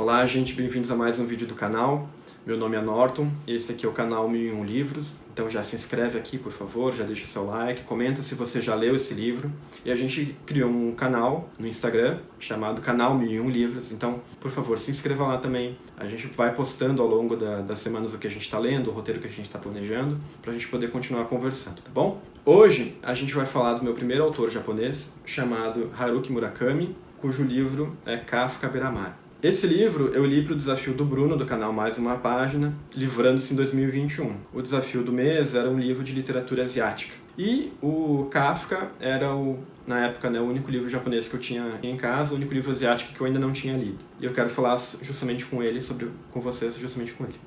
Olá, gente, bem-vindos a mais um vídeo do canal. Meu nome é Norton, esse aqui é o canal 1001 Livros, então já se inscreve aqui, por favor, já deixa o seu like, comenta se você já leu esse livro. E a gente criou um canal no Instagram chamado Canal 1001 Livros, então, por favor, se inscreva lá também. A gente vai postando ao longo das semanas o que a gente está lendo, o roteiro que a gente está planejando, para a gente poder continuar conversando, tá bom? Hoje a gente vai falar do meu primeiro autor japonês, chamado Haruki Murakami, cujo livro é Kafka à Beira-Mar. Esse livro eu li para o desafio do Bruno, do canal Mais Uma Página, livrando-se em 2021. O desafio do mês era um livro de literatura asiática. E o Kafka era, na época, o único livro japonês que eu tinha em casa, o único livro asiático que eu ainda não tinha lido. E eu quero falar justamente com ele, com vocês, justamente com ele.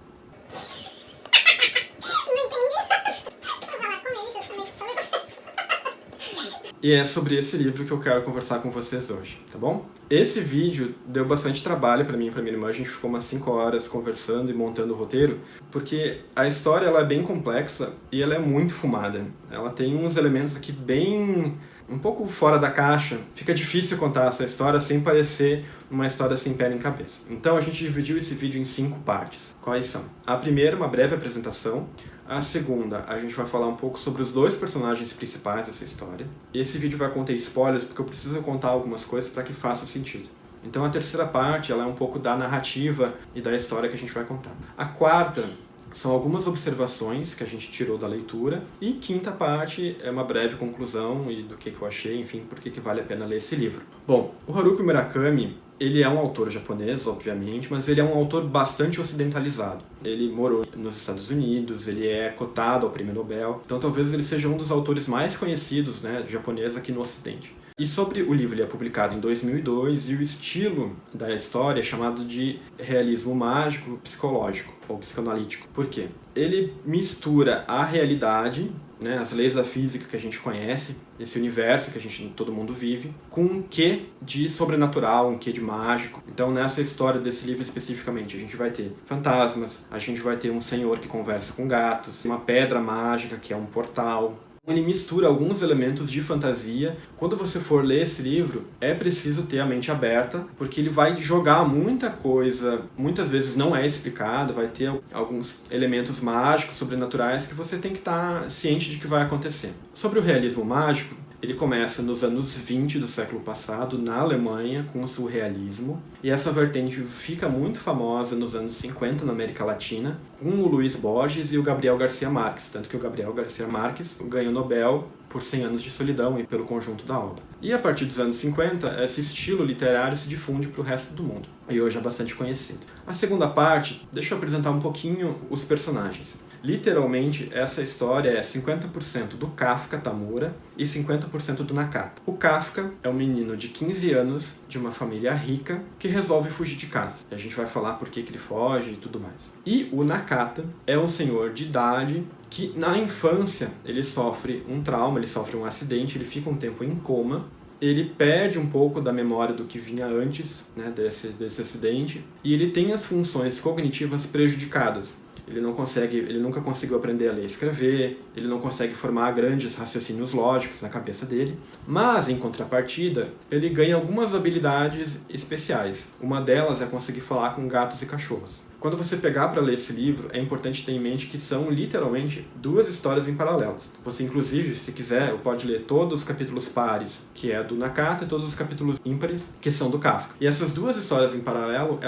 E é sobre esse livro que eu quero conversar com vocês hoje, tá bom? Esse vídeo deu bastante trabalho para mim e para minha irmã, a gente ficou umas 5 horas conversando e montando o roteiro, porque a história ela é bem complexa e ela é muito fumada. Ela tem uns elementos aqui bem... um pouco fora da caixa. Fica difícil contar essa história sem parecer uma história sem pé nem cabeça. Então a gente dividiu esse vídeo em 5 partes. Quais são? A primeira, uma breve apresentação. A segunda, a gente vai falar um pouco sobre os 2 personagens principais dessa história. Esse vídeo vai conter spoilers porque eu preciso contar algumas coisas para que faça sentido. Então a terceira parte, ela é um pouco da narrativa e da história que a gente vai contar. A quarta são algumas observações que a gente tirou da leitura. E quinta parte é uma breve conclusão e do que eu achei, enfim, por que vale a pena ler esse livro. Bom, o Haruki Murakami, ele é um autor japonês, obviamente, mas ele é um autor bastante ocidentalizado. Ele morou nos Estados Unidos, ele é cotado ao Prêmio Nobel, então talvez ele seja um dos autores mais conhecidos, japonês aqui no Ocidente. E sobre o livro, ele é publicado em 2002 e o estilo da história é chamado de realismo mágico psicológico ou psicanalítico. Por quê? Ele mistura a realidade, as leis da física que a gente conhece, esse universo que todo mundo vive, com um quê de sobrenatural, um quê de mágico. Então nessa história desse livro especificamente, a gente vai ter fantasmas, a gente vai ter um senhor que conversa com gatos, uma pedra mágica que é um portal. Ele mistura alguns elementos de fantasia. Quando você for ler esse livro, é preciso ter a mente aberta, porque ele vai jogar muita coisa, muitas vezes não é explicado, vai ter alguns elementos mágicos, sobrenaturais, que você tem que estar ciente de que vai acontecer. Sobre o realismo mágico, ele começa nos anos 20 do século passado, na Alemanha, com o surrealismo. E essa vertente fica muito famosa nos anos 50 na América Latina, com o Luiz Borges e o Gabriel Garcia Marques. Tanto que o Gabriel Garcia Marques ganhou o Nobel por 100 anos de solidão e pelo conjunto da obra. E a partir dos anos 50, esse estilo literário se difunde para o resto do mundo. E hoje é bastante conhecido. A segunda parte, deixa eu apresentar um pouquinho os personagens. Literalmente, essa história é 50% do Kafka Tamura e 50% do Nakata. O Kafka é um menino de 15 anos, de uma família rica, que resolve fugir de casa. E a gente vai falar por que ele foge e tudo mais. E o Nakata é um senhor de idade que, na infância, ele sofre um trauma, ele sofre um acidente, ele fica um tempo em coma. Ele perde um pouco da memória do que vinha antes desse acidente. E ele tem as funções cognitivas prejudicadas. Ele nunca conseguiu aprender a ler e escrever, ele não consegue formar grandes raciocínios lógicos na cabeça dele, mas, em contrapartida, ele ganha algumas habilidades especiais. Uma delas é conseguir falar com gatos e cachorros. Quando você pegar para ler esse livro, é importante ter em mente que são, literalmente, 2 histórias em paralelos. Você, inclusive, se quiser, pode ler todos os capítulos pares, que é do Nakata, e todos os capítulos ímpares, que são do Kafka. E essas 2 histórias em paralelo,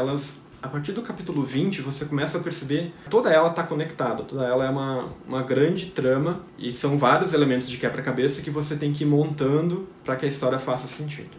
a partir do capítulo 20, você começa a perceber que toda ela está conectada, toda ela é uma grande trama e são vários elementos de quebra-cabeça que você tem que ir montando para que a história faça sentido.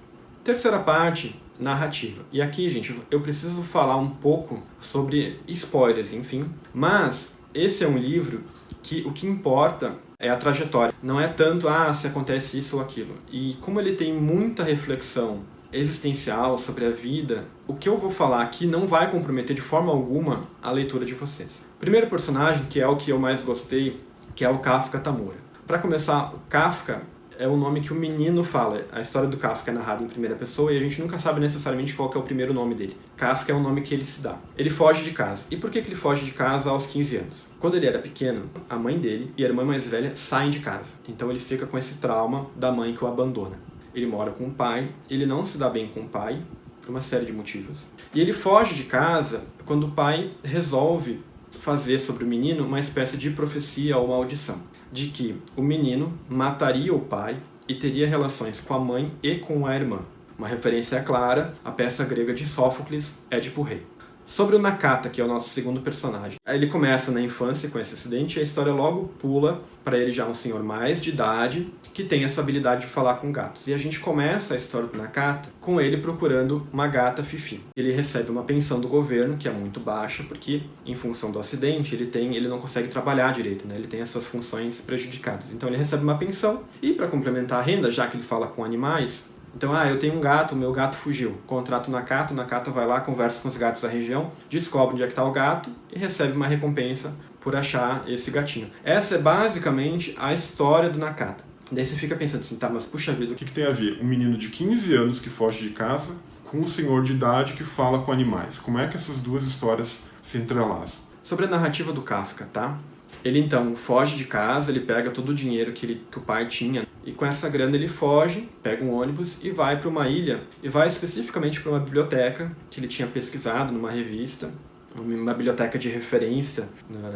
Terceira parte, narrativa. E aqui, gente, eu preciso falar um pouco sobre spoilers, enfim, mas esse é um livro que o que importa é a trajetória. Não é tanto, se acontece isso ou aquilo. E como ele tem muita reflexão existencial sobre a vida, o que eu vou falar aqui não vai comprometer de forma alguma a leitura de vocês. Primeiro personagem, que é o que eu mais gostei, que é o Kafka Tamura. Para começar, o Kafka é o nome que o menino fala. A história do Kafka é narrada em primeira pessoa e a gente nunca sabe necessariamente qual que é o primeiro nome dele. Kafka é o nome que ele se dá. Ele foge de casa. E por que ele foge de casa aos 15 anos? Quando ele era pequeno, a mãe dele e a irmã mais velha saem de casa. Então ele fica com esse trauma da mãe que o abandona. Ele mora com o pai, ele não se dá bem com o pai, por uma série de motivos. E ele foge de casa quando o pai resolve fazer sobre o menino uma espécie de profecia ou maldição, de que o menino mataria o pai e teria relações com a mãe e com a irmã. Uma referência clara à peça grega de Sófocles, Édipo Rei. Sobre o Nakata, que é o nosso segundo personagem. Ele começa na infância com esse acidente e a história logo pula para ele já um senhor mais de idade que tem essa habilidade de falar com gatos. E a gente começa a história do Nakata com ele procurando uma gata fifi. Ele recebe uma pensão do governo, que é muito baixa, porque em função do acidente ele não consegue trabalhar direito, né? Ele tem as suas funções prejudicadas. Então ele recebe uma pensão e para complementar a renda, já que ele fala com animais, então, eu tenho um gato, o meu gato fugiu. Contrato o Nakata vai lá, conversa com os gatos da região, descobre onde é que está o gato e recebe uma recompensa por achar esse gatinho. Essa é basicamente a história do Nakata. Daí você fica pensando assim, tá, mas puxa vida, O que tem a ver um menino de 15 anos que foge de casa com um senhor de idade que fala com animais? Como é que essas duas histórias se entrelaçam? Sobre a narrativa do Kafka, tá? Ele então foge de casa, ele pega todo o dinheiro que o pai tinha e com essa grana ele foge, pega um ônibus e vai para uma ilha e vai especificamente para uma biblioteca que ele tinha pesquisado numa revista, uma biblioteca de referência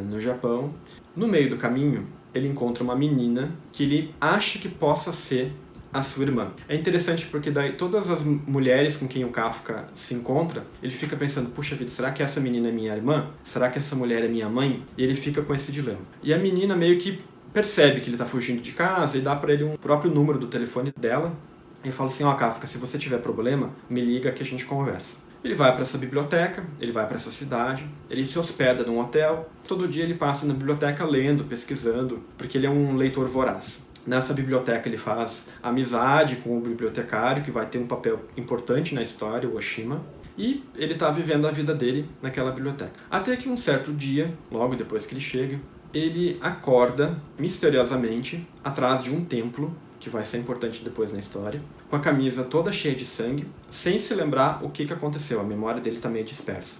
no Japão. No meio do caminho, ele encontra uma menina que ele acha que possa ser a sua irmã. É interessante porque daí todas as mulheres com quem o Kafka se encontra, ele fica pensando, puxa vida, será que essa menina é minha irmã? Será que essa mulher é minha mãe? E ele fica com esse dilema. E a menina meio que percebe que ele está fugindo de casa e dá para ele um próprio número do telefone dela. E fala assim, Kafka, se você tiver problema, me liga que a gente conversa. Ele vai para essa biblioteca, ele vai para essa cidade, ele se hospeda num hotel, todo dia ele passa na biblioteca lendo, pesquisando, porque ele é um leitor voraz. Nessa biblioteca ele faz amizade com o bibliotecário, que vai ter um papel importante na história, o Oshima, e ele está vivendo a vida dele naquela biblioteca. Até que um certo dia, logo depois que ele chega, ele acorda misteriosamente atrás de um templo, que vai ser importante depois na história, com a camisa toda cheia de sangue, sem se lembrar o que aconteceu, a memória dele está meio dispersa.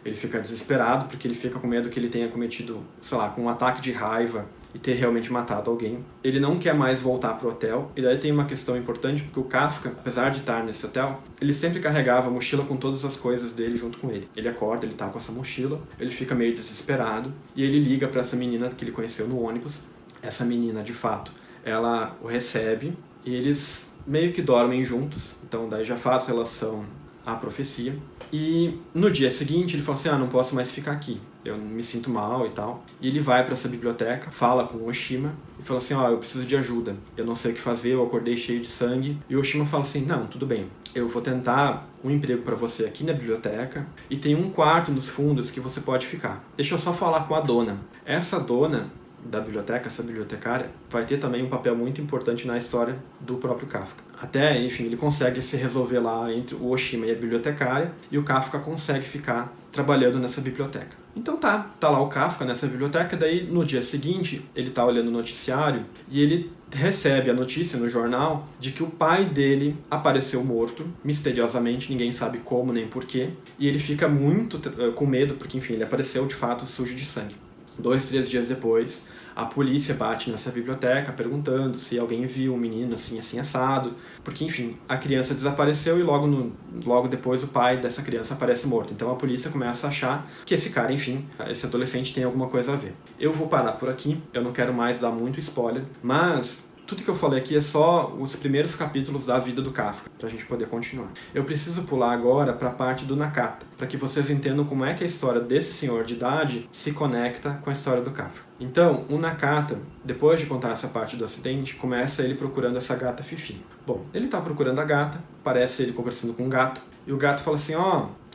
Ele fica desesperado porque ele fica com medo que ele tenha cometido, sei lá, com um ataque de raiva e ter realmente matado alguém. Ele não quer mais voltar pro hotel, e daí tem uma questão importante, porque o Kafka, apesar de estar nesse hotel, ele sempre carregava a mochila com todas as coisas dele junto com ele. Ele acorda, ele tá com essa mochila, ele fica meio desesperado, e ele liga para essa menina que ele conheceu no ônibus. Essa menina, de fato, ela o recebe, e eles meio que dormem juntos, então daí já faz relação à profecia. E no dia seguinte ele fala assim, não posso mais ficar aqui, eu me sinto mal e tal. E ele vai para essa biblioteca, fala com o Oshima e fala assim, eu preciso de ajuda, eu não sei o que fazer, eu acordei cheio de sangue. E o Oshima fala assim, não, tudo bem, eu vou tentar um emprego para você aqui na biblioteca e tem um quarto nos fundos que você pode ficar. Deixa eu só falar com a dona. Essa dona da biblioteca, essa bibliotecária, vai ter também um papel muito importante na história do próprio Kafka. Até, enfim, ele consegue se resolver lá entre o Oshima e a bibliotecária, e o Kafka consegue ficar trabalhando nessa biblioteca. Então tá lá o Kafka nessa biblioteca, daí no dia seguinte ele tá olhando o noticiário e ele recebe a notícia no jornal de que o pai dele apareceu morto, misteriosamente, ninguém sabe como nem porquê, e ele fica muito com medo, porque enfim, ele apareceu de fato sujo de sangue. 2, 3 dias depois, a polícia bate nessa biblioteca perguntando se alguém viu um menino assim assado, porque enfim, a criança desapareceu e logo depois o pai dessa criança aparece morto. Então a polícia começa a achar que esse cara, enfim, esse adolescente tem alguma coisa a ver. Eu vou parar por aqui, eu não quero mais dar muito spoiler, mas tudo que eu falei aqui é só os primeiros capítulos da vida do Kafka, pra gente poder continuar. Eu preciso pular agora pra parte do Nakata, para que vocês entendam como é que a história desse senhor de idade se conecta com a história do Kafka. Então, o Nakata, depois de contar essa parte do acidente, começa ele procurando essa gata Fifi. Bom, ele tá procurando a gata, parece ele conversando com um gato, e o gato fala assim,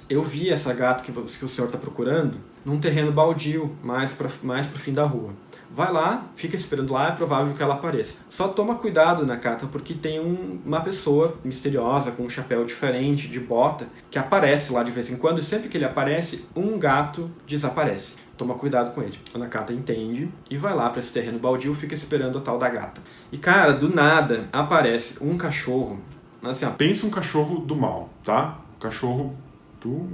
eu vi essa gata que o senhor tá procurando num terreno baldio, mais pro fim da rua. Vai lá, fica esperando lá, é provável que ela apareça. Só toma cuidado, Nakata, porque tem uma pessoa misteriosa, com um chapéu diferente, de bota, que aparece lá de vez em quando, e sempre que ele aparece, um gato desaparece. Toma cuidado com ele. A Nakata entende e vai lá para esse terreno baldio, fica esperando a tal da gata. E cara, do nada, aparece um cachorro, assim, Pensa um cachorro do mal, tá? Um cachorro do...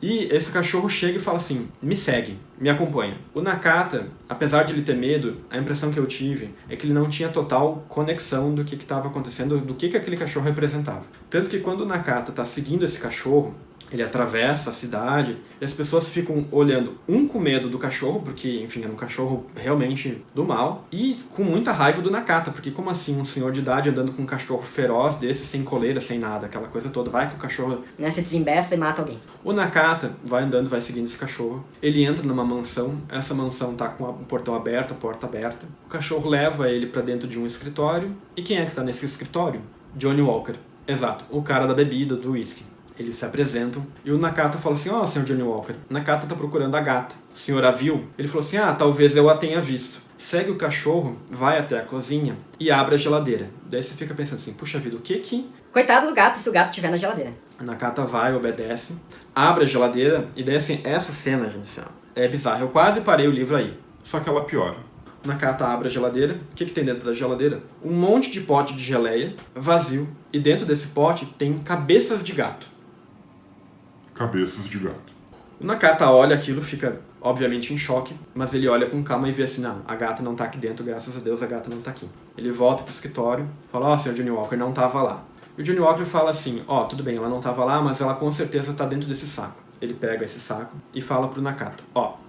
E esse cachorro chega e fala assim, me segue, me acompanha. O Nakata, apesar de ele ter medo, a impressão que eu tive é que ele não tinha total conexão do que estava acontecendo, do que aquele cachorro representava. Tanto que quando o Nakata está seguindo esse cachorro, ele atravessa a cidade e as pessoas ficam olhando, um com medo do cachorro, porque, enfim, era um cachorro realmente do mal, e com muita raiva do Nakata, porque como assim um senhor de idade andando com um cachorro feroz desse, sem coleira, sem nada, aquela coisa toda, vai que o cachorro... Né, se desembesta e mata alguém. O Nakata vai andando, vai seguindo esse cachorro, ele entra numa mansão, essa mansão tá com o portão aberto, a porta aberta, o cachorro leva ele pra dentro de um escritório, e quem é que tá nesse escritório? Johnny Walker, exato, o cara da bebida, do whisky. Eles se apresentam e o Nakata fala assim, ó, senhor Johnny Walker, Nakata tá procurando a gata. O senhor a viu? Ele falou assim, talvez eu a tenha visto. Segue o cachorro, vai até a cozinha e abre a geladeira. Daí você fica pensando assim, puxa vida, o que? Coitado do gato se o gato estiver na geladeira. A Nakata vai, obedece, abre a geladeira e daí assim, essa cena, gente, é bizarra. Eu quase parei o livro aí. Só que ela piora. Nakata abre a geladeira. O que tem dentro da geladeira? Um monte de pote de geleia, vazio. E dentro desse pote tem cabeças de gato. Cabeças de gato. O Nakata olha aquilo, fica obviamente em choque, mas ele olha com calma e vê assim, não, a gata não tá aqui dentro, graças a Deus a gata não tá aqui. Ele volta pro escritório, fala, senhor Johnny Walker não tava lá. E o Johnny Walker fala assim, tudo bem, ela não tava lá, mas ela com certeza tá dentro desse saco. Ele pega esse saco e fala pro Nakata,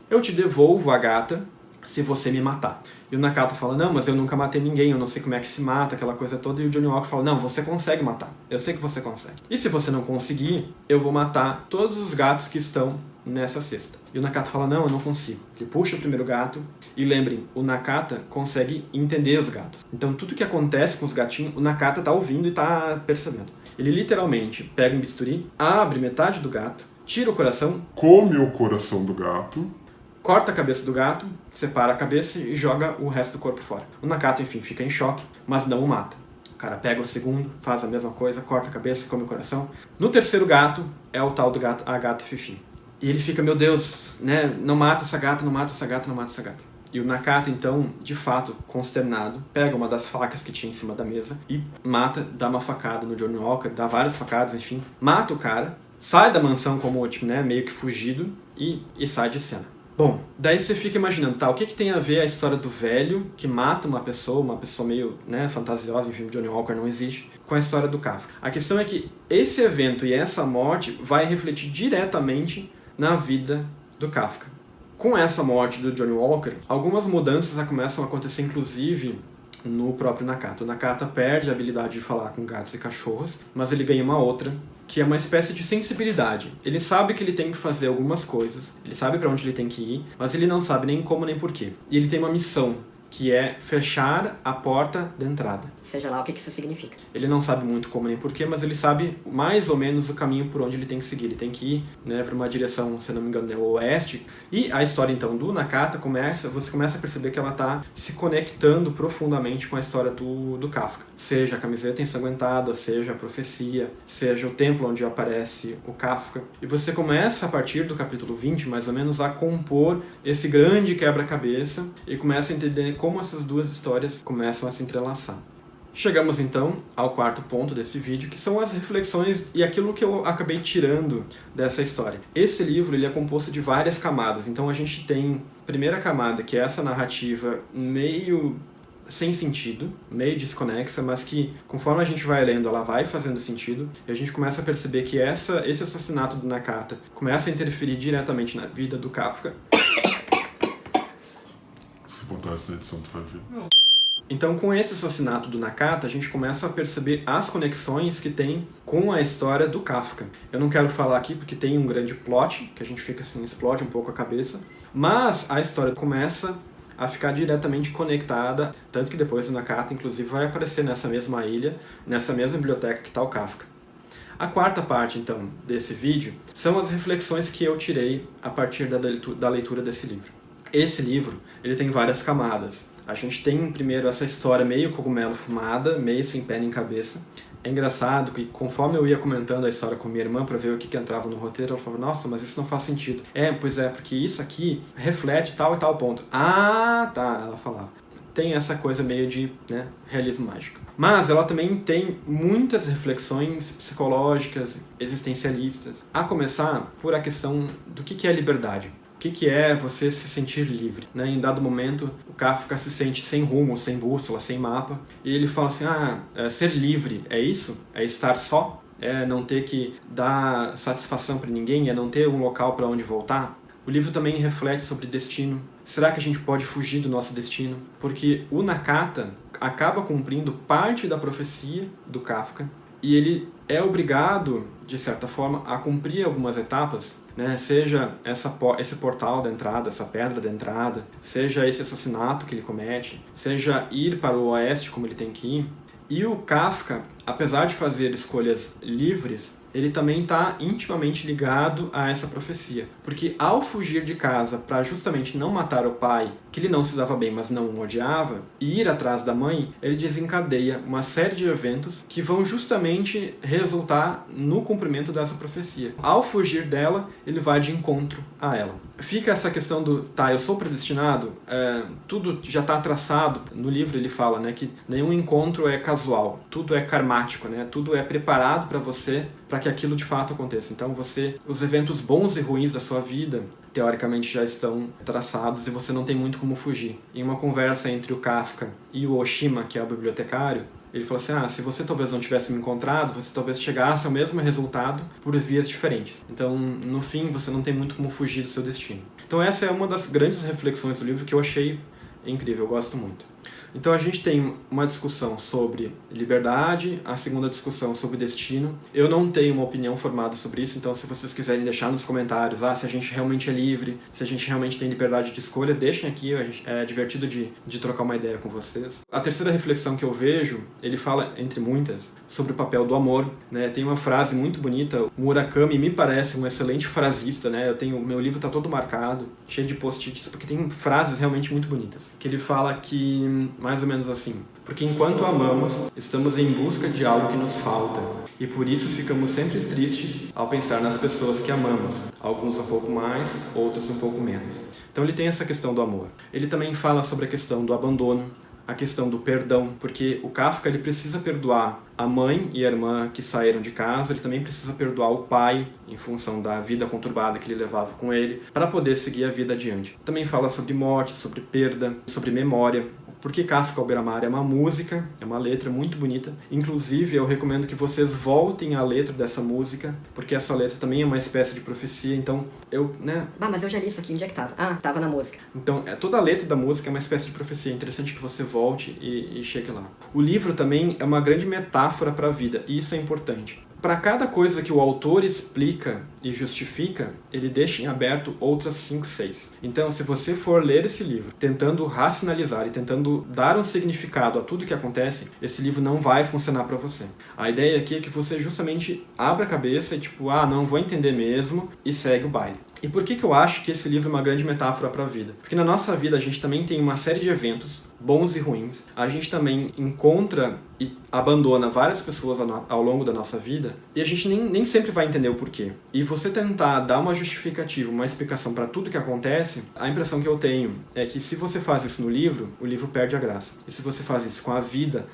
eu te devolvo a gata se você me matar. E o Nakata fala, não, mas eu nunca matei ninguém, eu não sei como é que se mata, aquela coisa toda. E o Johnny Walker fala, não, você consegue matar. Eu sei que você consegue. E se você não conseguir, eu vou matar todos os gatos que estão nessa cesta. E o Nakata fala, não, eu não consigo. Ele puxa o primeiro gato e lembrem, o Nakata consegue entender os gatos. Então tudo que acontece com os gatinhos, o Nakata tá ouvindo e tá percebendo. Ele literalmente pega um bisturi, abre metade do gato, tira o coração, come o coração do gato, corta a cabeça do gato, separa a cabeça e joga o resto do corpo fora. O Nakata, enfim, fica em choque, mas não o mata. O cara pega o segundo, faz a mesma coisa, corta a cabeça, come o coração. No terceiro gato, é o tal do gato, a gata Fifi. E ele fica, meu Deus, né, não mata essa gata, não mata essa gata, não mata essa gata. E o Nakata, então, de fato, consternado, pega uma das facas que tinha em cima da mesa e mata, dá uma facada no Johnny Walker, dá várias facadas, enfim. Mata o cara, sai da mansão como, tipo, né, meio que fugido e sai de cena. Bom, daí você fica imaginando, o que tem a ver a história do velho que mata uma pessoa meio, né, fantasiosa, enfim, Johnny Walker não existe, com a história do Kafka. A questão é que esse evento e essa morte vai refletir diretamente na vida do Kafka. Com essa morte do Johnny Walker, algumas mudanças já começam a acontecer, inclusive, no próprio Nakata. O Nakata perde a habilidade de falar com gatos e cachorros, mas ele ganha uma outra, que é uma espécie de sensibilidade. Ele sabe que ele tem que fazer algumas coisas, ele sabe para onde ele tem que ir, mas ele não sabe nem como nem porquê. E ele tem uma missão, que é fechar a porta da entrada. Seja lá o que isso significa. Ele não sabe muito como nem porquê, mas ele sabe mais ou menos o caminho por onde ele tem que seguir. Ele tem que ir, né, para uma direção, se não me engano, é o oeste. E a história, então, do Nakata você começa a perceber que ela está se conectando profundamente com a história do Kafka. Seja a camiseta ensanguentada, seja a profecia, seja o templo onde aparece o Kafka. E você começa, a partir do capítulo 20, mais ou menos, a compor esse grande quebra-cabeça e começa a entender como essas duas histórias começam a se entrelaçar. Chegamos então ao quarto ponto desse vídeo, que são as reflexões e aquilo que eu acabei tirando dessa história. Esse livro ele é composto de várias camadas, então a gente tem a primeira camada, que é essa narrativa meio sem sentido, meio desconexa, mas que conforme a gente vai lendo ela vai fazendo sentido, e a gente começa a perceber que esse assassinato do Nakata começa a interferir diretamente na vida do Kafka. Se botar essa edição tu vai ver. Então, com esse assassinato do Nakata, a gente começa a perceber as conexões que tem com a história do Kafka. Eu não quero falar aqui porque tem um grande plot, que a gente fica assim, explode um pouco a cabeça, mas a história começa a ficar diretamente conectada, tanto que depois o Nakata, inclusive, vai aparecer nessa mesma ilha, nessa mesma biblioteca que está o Kafka. A quarta parte, então, desse vídeo, são as reflexões que eu tirei a partir da leitura desse livro. Esse livro, ele tem várias camadas. A gente tem primeiro essa história meio cogumelo fumada, meio sem pé nem cabeça. É engraçado que conforme eu ia comentando a história com minha irmã para ver o que entrava no roteiro, ela falava, nossa, mas isso não faz sentido. Pois é, porque isso aqui reflete tal e tal ponto. Ah, tá, ela falava. tem essa coisa meio de, né, realismo mágico. Mas ela também tem muitas reflexões psicológicas, existencialistas, a começar por a questão do que é liberdade. O que é você se sentir livre? Né? Em dado momento, o Kafka se sente sem rumo, sem bússola, sem mapa, e ele fala assim, ser livre é isso? É estar só? É não ter que dar satisfação para ninguém? É não ter um local para onde voltar? O livro também reflete sobre destino. Será que a gente pode fugir do nosso destino? Porque o Nakata acaba cumprindo parte da profecia do Kafka e ele é obrigado, de certa forma, a cumprir algumas etapas, né? Seja esse portal da entrada, essa pedra da entrada, seja esse assassinato que ele comete, seja ir para o oeste como ele tem que ir. E o Kafka, apesar de fazer escolhas livres, ele também está intimamente ligado a essa profecia. Porque ao fugir de casa para justamente não matar o pai, que ele não se dava bem, mas não o odiava, e ir atrás da mãe, ele desencadeia uma série de eventos que vão justamente resultar no cumprimento dessa profecia. Ao fugir dela, ele vai de encontro a ela. Fica essa questão do, eu sou predestinado, tudo já está traçado. No livro ele fala, né, que nenhum encontro é casual, tudo é karmático, né, tudo é preparado para você, para que aquilo de fato aconteça. Então os eventos bons e ruins da sua vida, teoricamente já estão traçados e você não tem muito como fugir. Em uma conversa entre o Kafka e o Oshima, que é o bibliotecário, ele falou assim, se você talvez não tivesse me encontrado, você talvez chegasse ao mesmo resultado por vias diferentes. Então, no fim, você não tem muito como fugir do seu destino. Então essa é uma das grandes reflexões do livro que eu achei incrível, eu gosto muito. Então a gente tem uma discussão sobre liberdade, a segunda discussão sobre destino. Eu não tenho uma opinião formada sobre isso, então se vocês quiserem deixar nos comentários, se a gente realmente é livre, se a gente realmente tem liberdade de escolha, deixem aqui, é divertido de trocar uma ideia com vocês. A terceira reflexão que eu vejo, ele fala, entre muitas, sobre o papel do amor, né? Tem uma frase muito bonita, o Murakami me parece um excelente frasista, né? Meu livro está todo marcado, cheio de post-its, porque tem frases realmente muito bonitas, que ele fala que mais ou menos assim, porque enquanto amamos, estamos em busca de algo que nos falta, e por isso ficamos sempre tristes ao pensar nas pessoas que amamos, alguns um pouco mais, outros um pouco menos. Então ele tem essa questão do amor. Ele também fala sobre a questão do abandono, a questão do perdão, porque o Kafka ele precisa perdoar a mãe e a irmã que saíram de casa, ele também precisa perdoar o pai, em função da vida conturbada que ele levava com ele, para poder seguir a vida adiante. Também fala sobre morte, sobre perda, sobre memória, porque Kafka ao beira-mar é uma música, é uma letra muito bonita. Inclusive, eu recomendo que vocês voltem à letra dessa música, porque essa letra também é uma espécie de profecia, então mas eu já li isso aqui, onde é que tava? Tava na música. Então, toda a letra da música é uma espécie de profecia, é interessante que você volte e chegue lá. O livro também é uma grande metáfora para a vida, e isso é importante. Para cada coisa que o autor explica e justifica, ele deixa em aberto outras 5, 6. Então, se você for ler esse livro tentando racionalizar e tentando dar um significado a tudo que acontece, esse livro não vai funcionar para você. A ideia aqui é que você justamente abra a cabeça e não vou entender mesmo, e segue o baile. E por que eu acho que esse livro é uma grande metáfora para a vida? Porque na nossa vida a gente também tem uma série de eventos, bons e ruins. A gente também encontra e abandona várias pessoas ao longo da nossa vida e a gente nem sempre vai entender o porquê. E você tentar dar uma justificativa, uma explicação para tudo que acontece, a impressão que eu tenho é que se você faz isso no livro, o livro perde a graça. E se você faz isso com a vida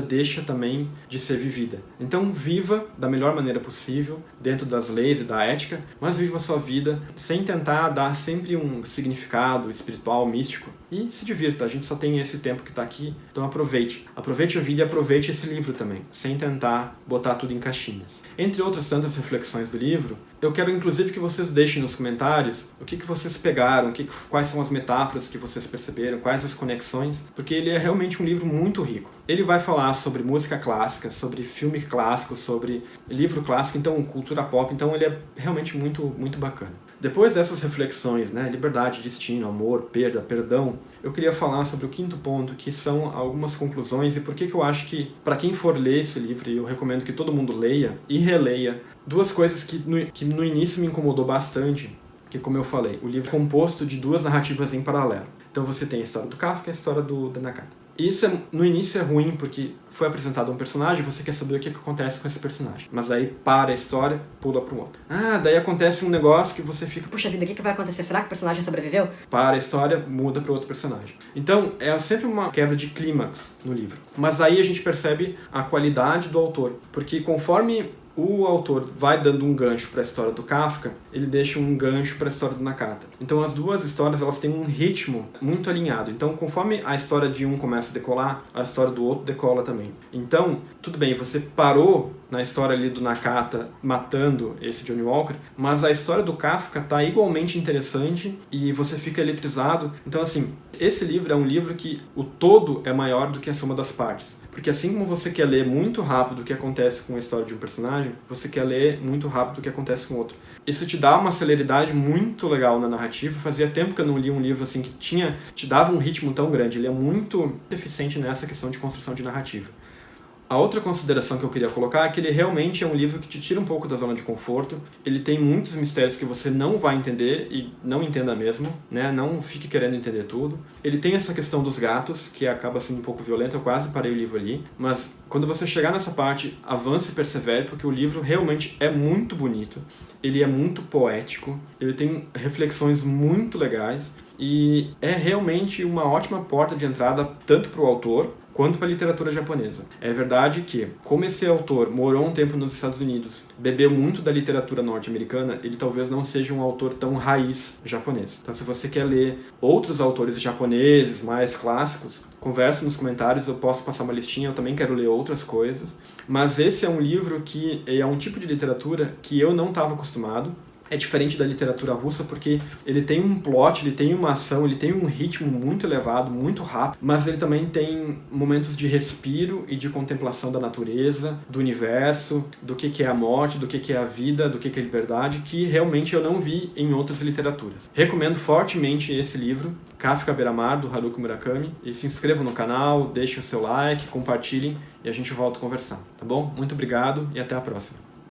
deixa também de ser vivida. Então viva da melhor maneira possível, dentro das leis e da ética, mas viva a sua vida sem tentar dar sempre um significado espiritual, místico. E se divirta, a gente só tem esse tempo que está aqui, então aproveite. Aproveite a vida e aproveite esse livro também, sem tentar botar tudo em caixinhas. Entre outras tantas reflexões do livro, eu quero inclusive que vocês deixem nos comentários o que vocês pegaram, quais são as metáforas que vocês perceberam, quais as conexões, porque ele é realmente um livro muito rico. Ele vai falar sobre música clássica, sobre filme clássico, sobre livro clássico, então cultura pop, então ele é realmente muito, muito bacana. Depois dessas reflexões, liberdade, destino, amor, perda, perdão, eu queria falar sobre o quinto ponto, que são algumas conclusões e por que eu acho que, para quem for ler esse livro, eu recomendo que todo mundo leia e releia, duas coisas que no início me incomodou bastante, que como eu falei, o livro é composto de duas narrativas em paralelo. Então você tem a história do Kafka e a história do Nakata. Isso no início é ruim, porque foi apresentado um personagem, você quer saber o que acontece com esse personagem. Mas aí para a história, pula para o outro. Daí acontece um negócio que você fica... Puxa vida, o que vai acontecer? Será que o personagem sobreviveu? Para a história, muda para outro personagem. Então, é sempre uma quebra de clímax no livro. Mas aí a gente percebe a qualidade do autor. Porque conforme o autor vai dando um gancho para a história do Kafka, ele deixa um gancho para a história do Nakata. Então as duas histórias elas têm um ritmo muito alinhado. Então conforme a história de um começa a decolar, a história do outro decola também. Então, tudo bem, você parou na história ali do Nakata matando esse Johnny Walker, mas a história do Kafka tá igualmente interessante e você fica eletrizado. Então assim, esse livro é um livro que o todo é maior do que a soma das partes. Porque assim como você quer ler muito rápido o que acontece com a história de um personagem, você quer ler muito rápido o que acontece com outro. Isso te dá uma celeridade muito legal na narrativa. Fazia tempo que eu não li um livro assim que te dava um ritmo tão grande. Ele é muito eficiente nessa questão de construção de narrativa. A outra consideração que eu queria colocar é que ele realmente é um livro que te tira um pouco da zona de conforto. Ele tem muitos mistérios que você não vai entender e não entenda mesmo, né? Não fique querendo entender tudo. Ele tem essa questão dos gatos, que acaba sendo um pouco violenta. Eu quase parei o livro ali. Mas quando você chegar nessa parte, avance e persevere, porque o livro realmente é muito bonito. Ele é muito poético. Ele tem reflexões muito legais. E é realmente uma ótima porta de entrada tanto para o autor quanto para a literatura japonesa. É verdade que, como esse autor morou um tempo nos Estados Unidos, bebeu muito da literatura norte-americana, ele talvez não seja um autor tão raiz japonês. Então, se você quer ler outros autores japoneses mais clássicos, converse nos comentários, eu posso passar uma listinha, eu também quero ler outras coisas. Mas esse é um livro que é um tipo de literatura que eu não estava acostumado. É diferente da literatura russa porque ele tem um plot, ele tem uma ação, ele tem um ritmo muito elevado, muito rápido, mas ele também tem momentos de respiro e de contemplação da natureza, do universo, do que é a morte, do que é a vida, do que é a liberdade, que realmente eu não vi em outras literaturas. Recomendo fortemente esse livro, Kafka à Beira-Mar, do Haruki Murakami, e se inscrevam no canal, deixem o seu like, compartilhem e a gente volta a conversar, tá bom? Muito obrigado e até a próxima.